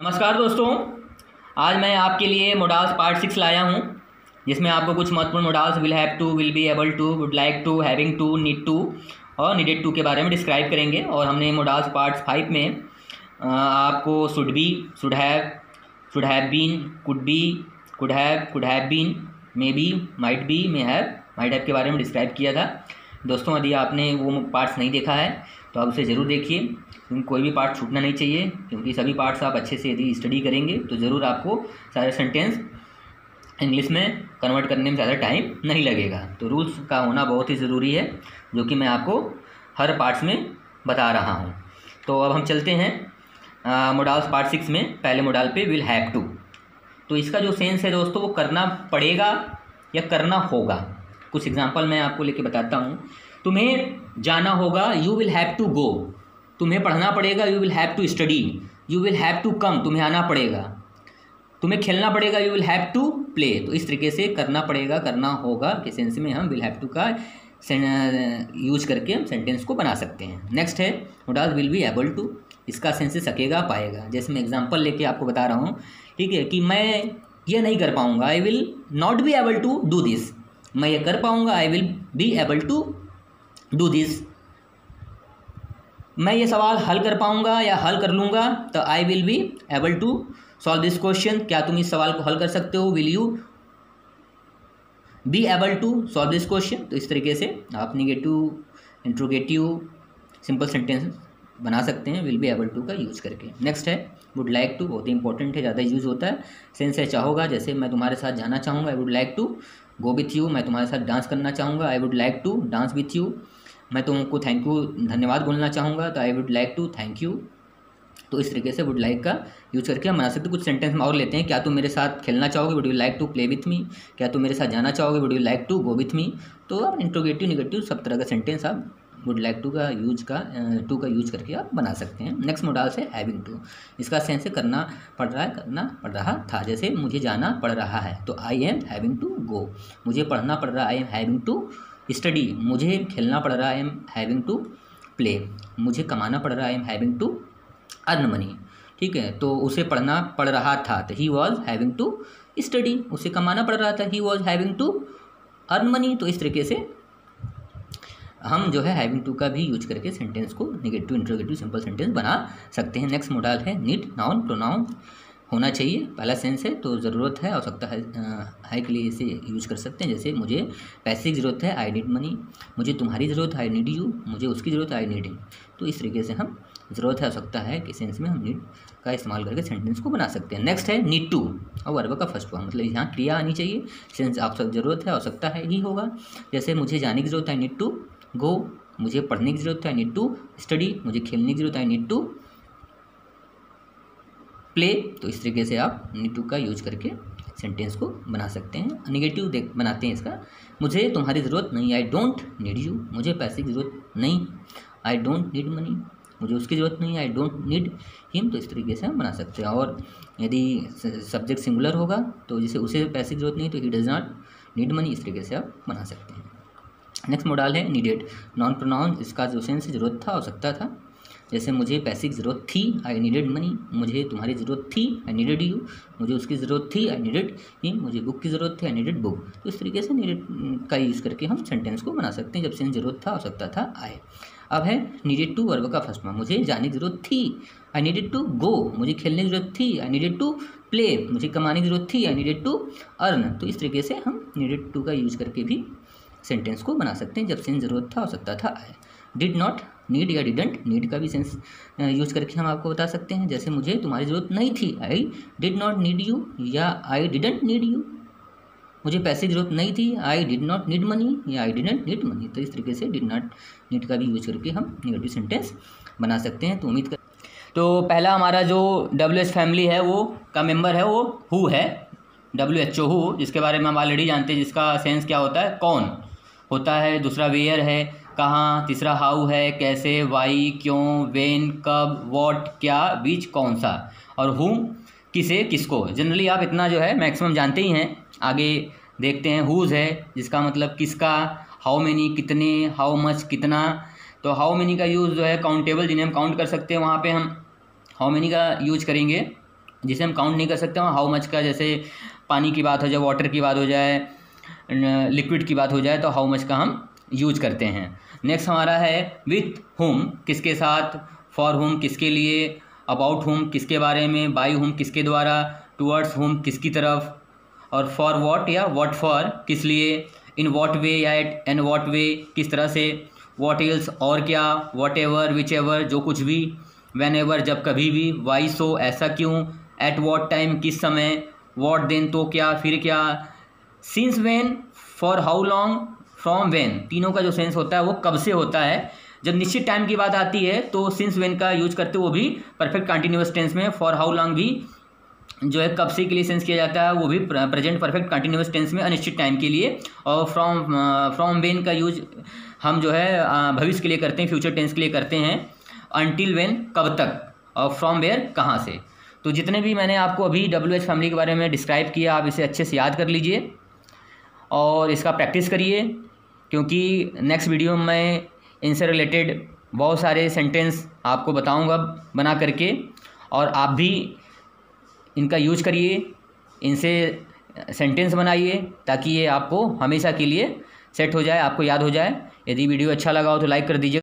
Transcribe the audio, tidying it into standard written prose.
नमस्कार दोस्तों, आज मैं आपके लिए मोडाल्स पार्ट 6 लाया हूं, जिसमें आपको कुछ महत्वपूर्ण modals will have to, will be able to, would like to, having to, need to और नीडेड टू के बारे में डिस्क्राइब करेंगे। और हमने मोडाल्स पार्ट 5 में आपको should be, should have been, could be, could have been, may be, might be, may have के बारे में डिस्क्राइब किया था। दोस्तों, यदि आपने वो पार्ट्स नहीं देखा है तो आप उसे ज़रूर देखिए, क्योंकि कोई भी पार्ट छूटना नहीं चाहिए, क्योंकि सभी पार्ट्स आप अच्छे से यदि स्टडी करेंगे तो ज़रूर आपको सारे सेंटेंस इंग्लिश में कन्वर्ट करने में ज़्यादा टाइम नहीं लगेगा। तो रूल्स का होना बहुत ही ज़रूरी है, जो कि मैं आपको हर पार्ट्स में बता रहा हूँ। तो अब हम चलते हैं मोडाल्स पार्ट 6 में। पहले मोडाल पे विल हैव टू। तो इसका जो सेंस है दोस्तों, वो करना पड़ेगा या करना होगा। कुछ एग्जाम्पल मैं आपको लेके बताता हूँ। तुम्हें जाना होगा, you will have to go. तुम्हें पढ़ना पड़ेगा, you will have to study. You will have to come, तुम्हें आना पड़ेगा। तुम्हें खेलना पड़ेगा, you will have to play. तो इस तरीके से करना पड़ेगा, करना होगा के सेंस में हम विल हैव टू का यूज करके हम सेंटेंस को बना सकते हैं। नेक्स्ट है modal will be able to. इसका सेंस सकेगा, पाएगा। जैसे मैं एग्जाम्पल लेके आपको बता रहा हूँ, ठीक है, कि मैं ये नहीं कर पाऊँगा, I will not be able to do this. मैं ये कर पाऊँगा, I will be able to do this. मैं ये सवाल हल कर पाऊंगा या हल कर लूँगा, तो I will be able to solve this question. क्या तुम इस सवाल को हल कर सकते हो? Will you be able to solve this question. तो इस तरीके से आप निगेटिव, इंट्रोगेटिव, सिंपल सेंटेंस बना सकते हैं विल बी एबल टू का यूज करके। नेक्स्ट है वुड लाइक टू। बहुत ही इंपॉर्टेंट है, ज़्यादा यूज होता है। सेंस है चाहोगा। जैसे मैं तुम्हारे साथ जाना चाहूँगा, I would like to go with you. मैं तुम्हारे साथ डांस करना चाहूँगा, I would like to dance with you. मैं तुमको थैंक यू, धन्यवाद बोलना चाहूँगा, तो I would like to thank you. तो इस तरीके से वुड लाइक का यूज करके हम बना सकते हैं। कुछ सेंटेंस में और लेते हैं। क्या तुम मेरे साथ खेलना चाहोगे? Would you like to play with me. क्या तुम मेरे साथ जाना चाहोगे? Would you like to go with me. तो आप इंट्रोगेटिव, निगेटिव सब तरह का सेंटेंस आप वुड लाइक टू का यूज करके आप बना सकते हैं। नेक्स्ट मोडाल से हैविंग टू। इसका सेंस है करना पड़ रहा है, करना पड़ रहा था। जैसे मुझे जाना पड़ रहा है, तो I am having to go. मुझे पढ़ना पड़ रहा है, I am having to study. मुझे खेलना पड़ रहा है, I am having to play. मुझे कमाना पड़ रहा है, I am having to earn money. ठीक है, तो उसे पढ़ना पड़ रहा था, तो he was having to study. उसे कमाना पड़ रहा था, he was having to earn money. तो इस तरीके से हम जो है हैविंग टू का भी यूज करके सेंटेंस को निगेटिव, इंट्रोगेटिव, सिंपल सेंटेंस बना सकते हैं। नेक्स्ट मॉडल है नीड। नाउन, प्रोनाउन होना चाहिए। पहला सेंस है तो ज़रूरत है, आवश्यकता है के लिए इसे यूज कर सकते हैं। जैसे मुझे पैसे की ज़रूरत है, आई नीड मनी। मुझे तुम्हारी ज़रूरत है, आई नीड यू। मुझे उसकी ज़रूरत है, आई नीड हिम। तो इस तरीके से हम ज़रूरत है, आवश्यकता है के सेंस में हम नीड का इस्तेमाल करके सेंटेंस को बना सकते हैं। नेक्स्ट है नीड टू और वर्ब का फर्स्ट फॉर्म, मतलब यहाँ क्रिया आनी चाहिए। सेंस ज़रूरत है, आवश्यकता है ही होगा। जैसे मुझे जाने की ज़रूरत है, आई नीड टू गो। मुझे पढ़ने की ज़रूरत है, आई नीड टू स्टडी। मुझे खेलने की ज़रूरत है, आई नीड टू प्ले। तो इस तरीके से आप नीड टू का यूज करके सेंटेंस को बना सकते हैं। निगेटिव बनाते हैं इसका। मुझे तुम्हारी ज़रूरत नहीं, आई डोंट नीड यू। मुझे पैसे की ज़रूरत नहीं, आई डोंट नीड मनी। मुझे उसकी ज़रूरत नहीं, आई डोंट नीड हिम। तो इस तरीके से हम बना सकते हैं। और यदि सब्जेक्ट सिंगुलर होगा तो जैसे उसे पैसे की ज़रूरत नहीं, तो he does not need money. इस तरीके से आप बना सकते हैं। नेक्स्ट मॉडल है नीडेड। Non pronoun. इसका जो सेंस ज़रूरत था, आवश्यकता था। जैसे मुझे पैसे की ज़रूरत थी, आई नीडेड मनी। मुझे तुम्हारी ज़रूरत थी, आई नीडेड यू। मुझे उसकी ज़रूरत थी, आई नीडेड हिम। मुझे बुक की ज़रूरत थी, आई नीडेड बुक। तो इस तरीके से नीडेड का यूज़ करके हम सेंटेंस को बना सकते हैं, जब सेंस ज़रूरत था, आवश्यकता था, आए। अब है नीडेड टू वर्ब का फर्स्ट फॉर्म। मुझे जाने की ज़रूरत थी, आई नीडेड टू गो। मुझे खेलने की ज़रूरत थी, आई नीडेड टू प्ले। मुझे कमाने की ज़रूरत थी, आई नीडेड टू अर्न। तो इस तरीके से हम नीडेड टू का यूज़ करके भी सेंटेंस को बना सकते हैं, जब सेंस ज़रूरत था, आवश्यकता था, आए। डिड नॉट नीड या डिडंट नीड का भी सेंस यूज करके हम आपको बता सकते हैं। जैसे मुझे तुम्हारी ज़रूरत नहीं थी, I did not need you, या आई डिडंट नीड यू। मुझे पैसे की ज़रूरत नहीं थी, I did not need money, या आई डिडंट नीड मनी। तो इस तरीके से डिड नॉट नीड का भी यूज करके हम निगेटिव सेंटेंस बना सकते हैं। तो उम्मीद कर तो पहला हमारा जो WH फैमिली है वो का मेंबर है, वो हु है, WHO हु, जिसके बारे में हम ऑलरेडी जानते हैं, जिसका सेंस क्या होता है, कौन होता है। दूसरा वेयर है, कहाँ। तीसरा हाउ है, कैसे। वाई, क्यों। वेन, कब। वॉट, क्या। बीच, कौन सा। और हु, किसे, किसको। जनरली आप इतना जो है मैक्सिमम जानते ही हैं। आगे देखते हैं हुज़ है, जिसका मतलब किसका। हाउ मेनी, कितने। हाउ मच, कितना। तो हाउ मेनी का यूज़ जो है काउंटेबल, जिन्हें हम काउंट कर सकते हैं, वहाँ पे हम हाउ मेनी का यूज करेंगे। जिसे हम काउंट नहीं कर सकते, हाउ मच का, जैसे पानी की बात हो जाए, वाटर की बात हो जाए, लिक्विड की बात हो जाए, तो हाउ मच का हम यूज करते हैं। नेक्स्ट हमारा है विथ हुम, किसके साथ, फॉर हुम किसके लिए, अबाउट हुम किसके बारे में, बाय हुम किसके द्वारा, टुवर्ड्स हुम किसकी तरफ, और फॉर व्हाट या व्हाट फॉर किस लिए, इन व्हाट वे या इन व्हाट वे किस तरह से, व्हाट एल्स और क्या, व्हाट एवर विच एवर जो कुछ भी, व्हेन एवर जब कभी भी, वाई सो ऐसा क्यों, एट व्हाट टाइम किस समय, व्हाट देन तो क्या फिर क्या, since when, for how long, from when, तीनों का जो सेंस होता है वो कब से होता है। जब निश्चित टाइम की बात आती है तो सिंस व्हेन का यूज करते वो भी परफेक्ट कंटिन्यूअस टेंस में, फॉर हाउ लॉन्ग भी जो है कब से के लिए सेंस किया जाता है वो भी प्रेजेंट परफेक्ट कंटिन्यूअस टेंस में अनिश्चित टाइम के लिए, और फ्रॉम व्हेन का यूज हम जो है भविष्य के लिए करते हैं, फ्यूचर टेंस के लिए करते हैं, अनटिल व्हेन कब तक, और फ्रॉम वेयर कहाँ से। तो जितने भी मैंने आपको अभी WH फैमिली के बारे में डिस्क्राइब किया आप इसे अच्छे से याद कर लीजिए और इसका प्रैक्टिस करिए, क्योंकि नेक्स्ट वीडियो में मैं इनसे रिलेटेड बहुत सारे सेंटेंस आपको बताऊंगा बना करके, और आप भी इनका यूज करिए, इनसे सेंटेंस बनाइए ताकि ये आपको हमेशा के लिए सेट हो जाए, आपको याद हो जाए। यदि वीडियो अच्छा लगा हो तो लाइक कर दीजिए।